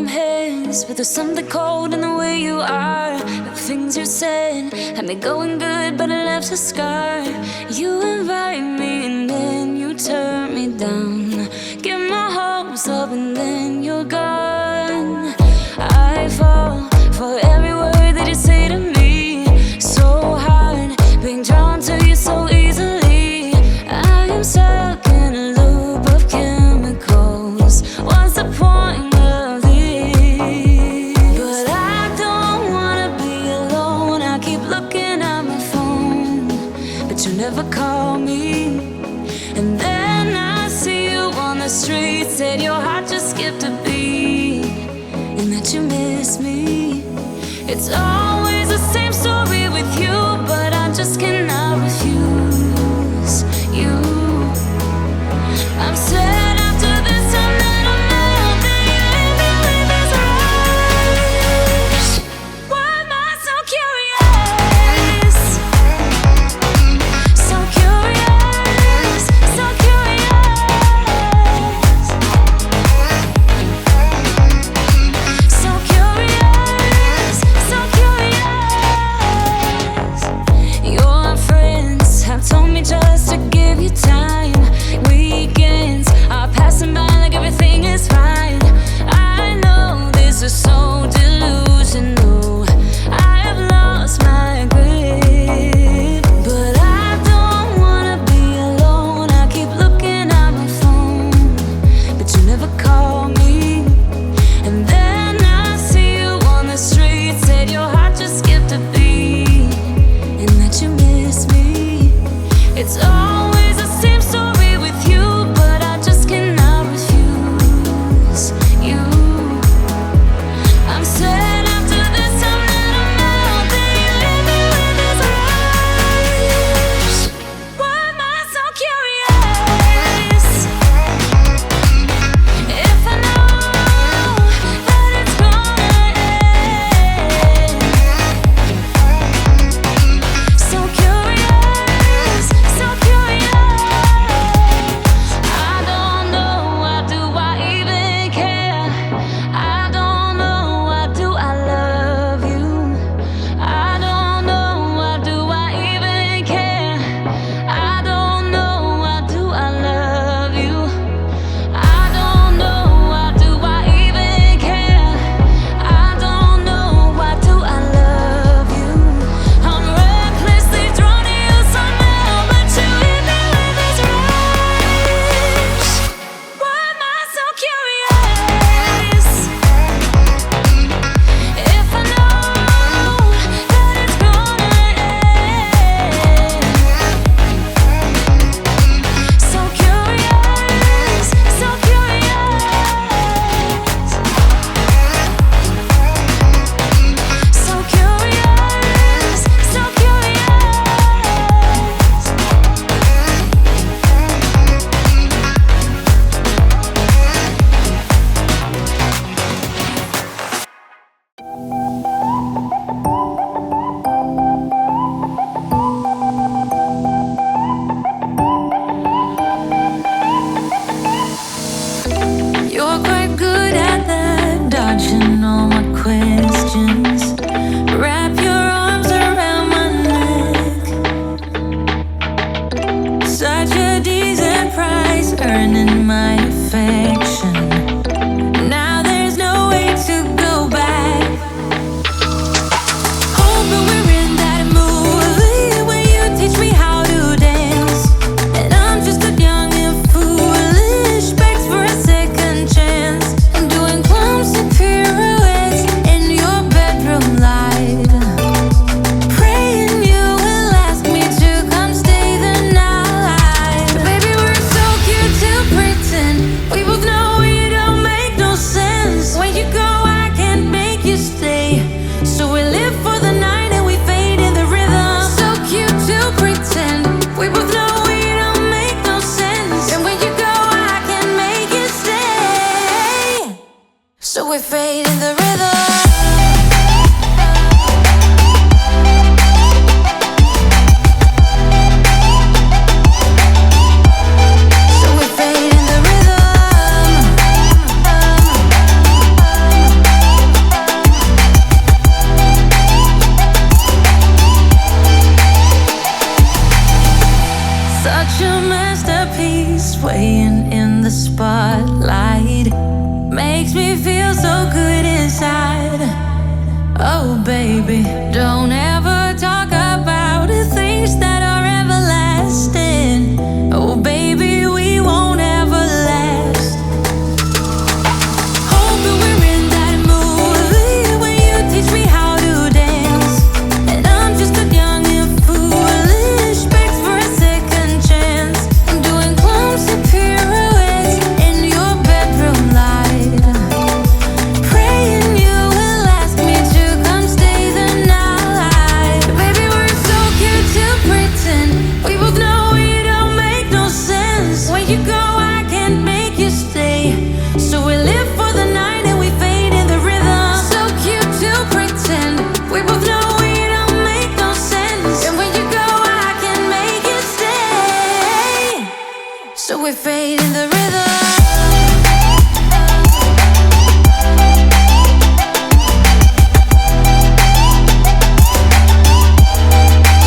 warm hands, but there's something cold in the way you are. The things you said had me going good, but it left a scar. You invite me and then you turn me down. Get my hopes up and then you're gone. I fall for every word that you say to me. So hard, being drawn to you so easily. I am stuck in a loop of chemicals. What's the point of this? But I don't wanna be alone. I keep looking at my phone, but you never call me. And then I see you on the street. Said your heart just skipped a beat, and that you miss me. It's always the same story with you, but I just cannot refuse you. I'm sad after this time that I'm out, that you leave me with this rush. Why am I so curious? So curious, so curious. So curious, so curious. Your friends have told me just to give you time. Weekends are passing by like everything is fine. I know this is so delusional. I have lost my grip, but I don't wanna be alone. I keep looking at my phone, but you never call me. And then I see you on the street. Said your heart just skipped a beat, and that you miss me. It's always the same story with you, but I just cannot refuse you. I'm sad after this time that I'm out, that you leave me with this rush. Why am I so curious? If I know that it's gonna end. So curious, so curious. I don't know, why do I even care? I don't know, why do I love you? I don't know, why do I even care? I don't know, why do I love you? I don't know, why do I even care? I don't know, why do I love you? I'm recklessly drawn to you somehow, but you leave me with this rush. Why am I so curious? If I know that it's gonna end. So curious, so curious. So curious, so You're quite good at that, dodging all my questions. Wrap your arms around my neck. Such a decent price, earning my affection. Now there's no way to go back. Hoping we're in that movie where you teach me how to dance, and I'm just a young and foolish, begs for a second chance. I'm doing clumsy pirouettes in your bedroom light, praying you will ask me to come stay the night. But baby, we're so cute to pretend. We both know it don't make no sense. When you go, I can't make you stay. So we live for the night and we fade in the rhythm. So cute to pretend. We both know it don't make no sense. And when you go, I can't make you stay. So we fade in the rhythm. So we fade in the rhythm. makes me feel so good inside. Oh baby, don't ever talk about the things that are everlasting. Oh baby, we won't ever last. Hope that we're in that movie when you teach me how to dance, and I'm just a young and foolish, begs for a second chance. I'm doing clumsy pirouettes in your bedroom light, praying you will ask me to come stay the night. Baby, we're so cute to pretend. We both know it don't make no sense. When you go, I can't make you stay. So we live for the night and we fade in the rhythm. So cute to pretend. We both know it don't make no sense. And when you go, I can't make you stay. So we fade in the rhythm.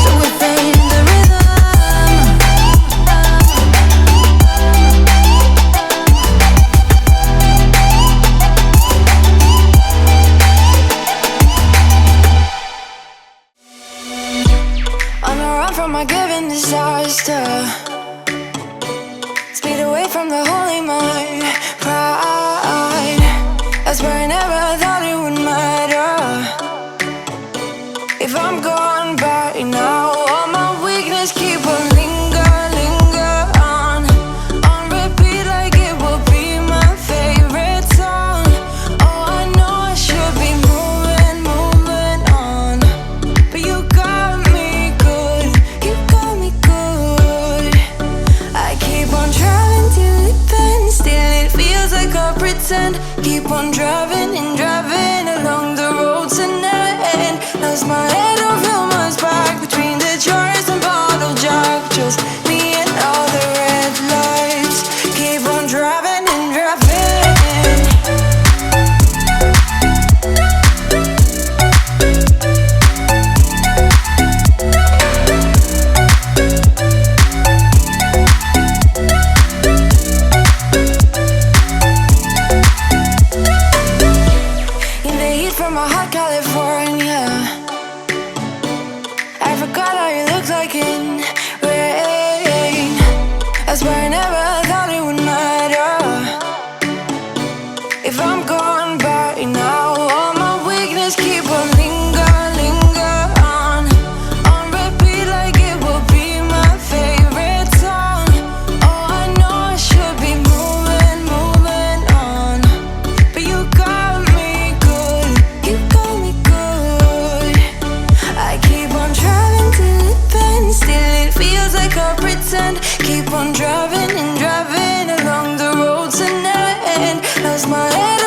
So we fade in the rhythm. On the run from my given disaster, speed away from the holy mind, pride. That's where I never thought it would matter. If I'm gone by now, all my weakness keep on linger on repeat like it will be my favorite song. Oh, I know I should be moving on, but you got me good, you got me good. I keep on driving till it bends, still it feels like I pretend. Keep on driving and driving along the road tonight. Lost my head, don't feel my spark between the jars and bottle jack. Just me and all the red lights. Keep on driving and driving. In the heat from my hot California, I forgot how you look like in rain. That's why I never thought it would matter. If I'm gone by now, all my weakness keep on linger on repeat like it will be my favorite song. Oh, I know I should be moving on, but you got me good, you got me good. I keep on driving till it bends, still it feels like I pretend. Keep on driving and driving along the road tonight. Lost my head,